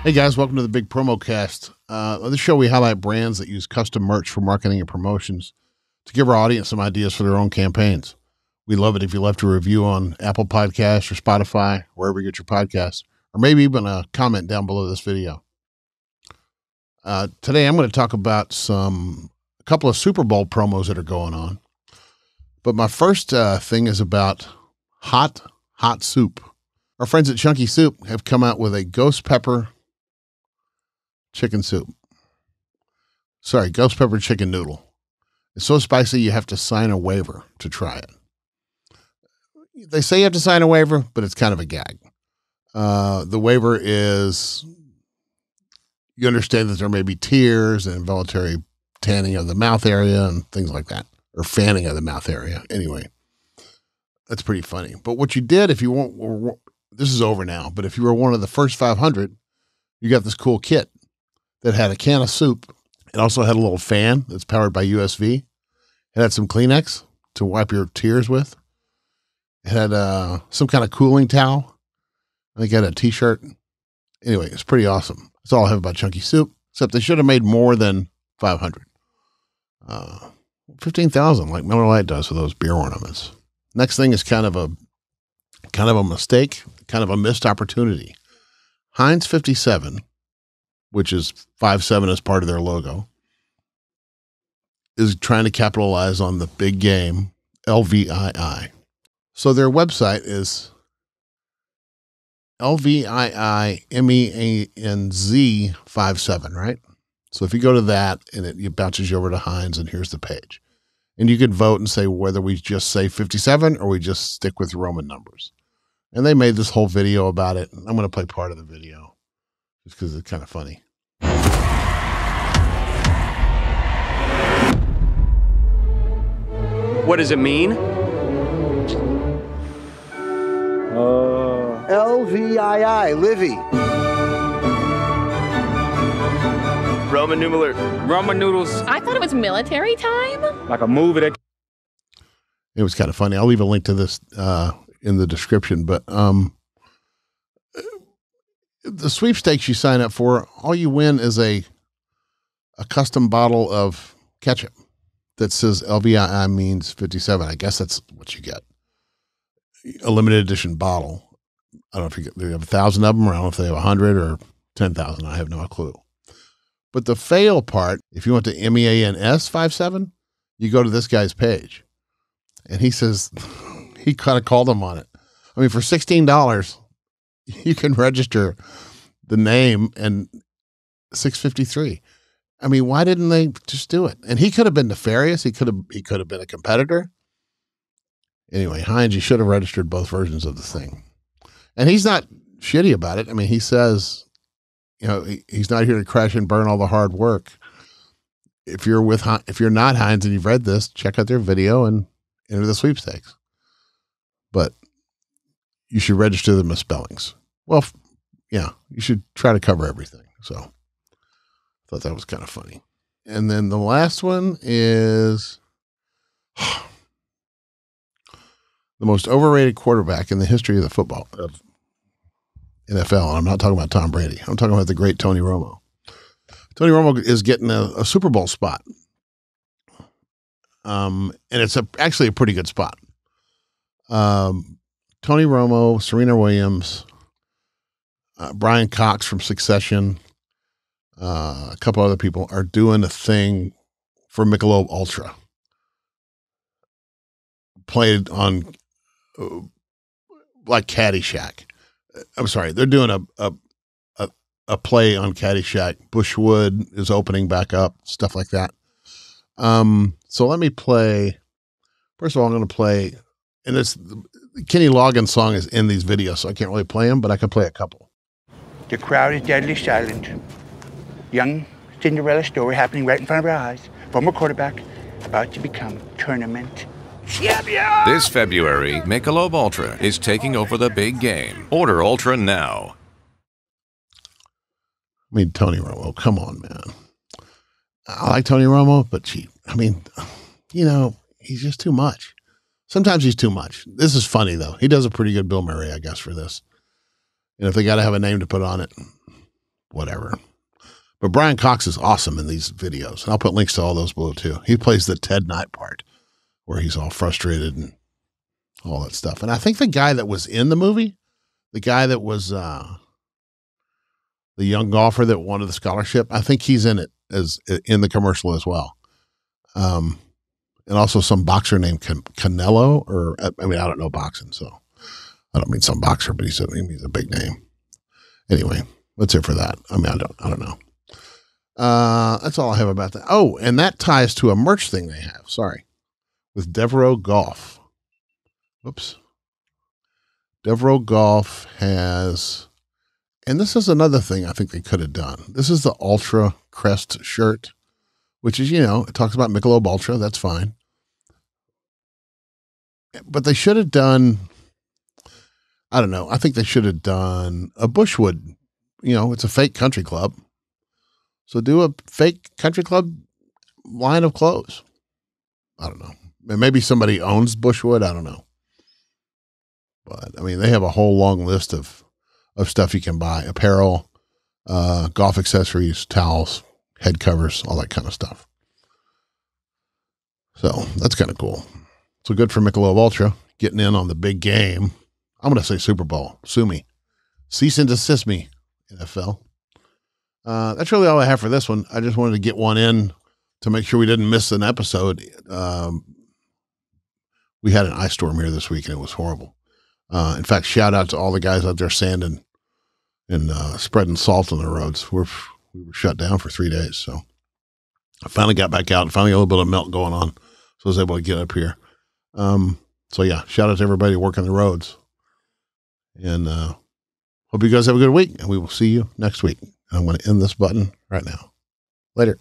Hey guys, welcome to the Big Promo Cast. On this show, we highlight brands that use custom merch for marketing and promotions to give our audience some ideas for their own campaigns. We love it if you left a review on Apple Podcasts or Spotify, wherever you get your podcasts, or maybe even a comment down below this video. Today, I'm going to talk about a couple of Super Bowl promos that are going on. But my first thing is about hot soup. Our friends at Chunky Soup have come out with a ghost pepper chicken soup. Sorry, ghost pepper chicken noodle. It's so spicy you have to sign a waiver to try it. They say you have to sign a waiver, but it's kind of a gag. The waiver is, you understand that there may be tears and involuntary tanning of the mouth area and things like that, or fanning of the mouth area. Anyway, that's pretty funny. But what you did, if you want, this is over now, but if you were one of the first 500, you got this cool kit that had a can of soup. It also had a little fan that's powered by USB. It had some Kleenex to wipe your tears with. It had some kind of cooling towel. I think it had a t-shirt. Anyway, it's pretty awesome. That's all I have about Chunky Soup, except they should have made more than 500. 15,000 like Miller Lite does for those beer ornaments. Next thing is kind of a mistake, kind of a missed opportunity. Heinz 57, which is 5-7 as part of their logo, is trying to capitalize on the big game, LVII. So their website is LVII MEANZ 57, right? So if you go to that and it bounces you over to Heinz, and here's the page. And you could vote and say whether we just say 57 or we just stick with Roman numbers. And they made this whole video about it. I'm going to play part of the video just because it's kind of funny. What does it mean? LVII, Livy. Roman numeral. Roman noodles. I thought it was military time. Like a movie that. It was kind of funny. I'll leave a link to this in the description. But the sweepstakes you sign up for, all you win is a custom bottle of ketchup that says LVII Meanz 57. I guess that's what you get. A limited edition bottle. I don't know if they have 1,000 of them, or I don't know if they have 100 or 10,000. I have no clue. But the fail part, if you want to MEANS 57, you go to this guy's page. And he says, he kind of called him on it. I mean, for $16, you can register the name and $6.53. I mean, why didn't they just do it? And he could have been nefarious. He could have been a competitor. Anyway, Heinz, you should have registered both versions of the thing. And he's not shitty about it. I mean, he says, you know, he's not here to crash and burn all the hard work. If you're not Heinz and you've read this, check out their video and enter the sweepstakes. But you should register the misspellings. Well, yeah, you should try to cover everything. So I thought that was kind of funny. And then the last one is the most overrated quarterback in the history of the football of NFL. And I'm not talking about Tom Brady. I'm talking about the great Tony Romo. Tony Romo is getting a Super Bowl spot. And it's actually a pretty good spot. Tony Romo, Serena Williams, Brian Cox from Succession, a couple other people are doing a thing for Michelob Ultra. Played on like Caddyshack. I'm sorry, they're doing a play on Caddyshack. Bushwood is opening back up, stuff like that. So let me play. First of all, I'm going to play, and it's Kenny Loggins' song is in these videos, so I can't really play them, but I can play a couple. The crowd is deadly silent. Young Cinderella story happening right in front of our eyes. Former quarterback about to become tournament champion. This February, Michelob Ultra is taking over the big game. Order Ultra now. I mean, Tony Romo, come on, man. I like Tony Romo, but I mean, you know, he's just too much. Sometimes he's too much. This is funny, though. He does a pretty good Bill Murray, I guess, for this. And if they got to have a name to put on it, whatever. But Brian Cox is awesome in these videos. And I'll put links to all those below too. He plays the Ted Knight part where he's all frustrated and all that stuff. And I think the guy that was in the movie, the guy that was the young golfer that wanted the scholarship, I think he's in it as in the commercial as well. And also some boxer named Canelo, or I mean, I don't know boxing, so I don't mean some boxer, but he's a big name. Anyway, that's it for that. I mean, I don't know. That's all I have about that. Oh, and that ties to a merch thing they have. Sorry, with Devereaux Golf. Whoops. Devereaux Golf has, and this is another thing I think they could have done. This is the Ultra Crest shirt, which is, it talks about Michelob Ultra. That's fine. But they should have done, I don't know. I think they should have done a Bushwood. It's a fake country club. So do a fake country club line of clothes. I don't know. Maybe somebody owns Bushwood. I don't know. But I mean, they have a whole long list of stuff you can buy: apparel, golf accessories, towels, head covers, all that kind of stuff. So that's kind of cool. So good for Michelob Ultra getting in on the big game. I'm going to say Super Bowl. Sue me. Cease and desist me, NFL. That's really all I have for this one. I just wanted to get one in to make sure we didn't miss an episode. We had an ice storm here this week and it was horrible. In fact, shout out to all the guys out there sanding and spreading salt on the roads. We were shut down for 3 days. So I finally got back out and finally got a little bit of melt going on. So I was able to get up here. So yeah, shout out to everybody working the roads. And hope you guys have a good week, and we will see you next week. I'm going to end this button right now. Later.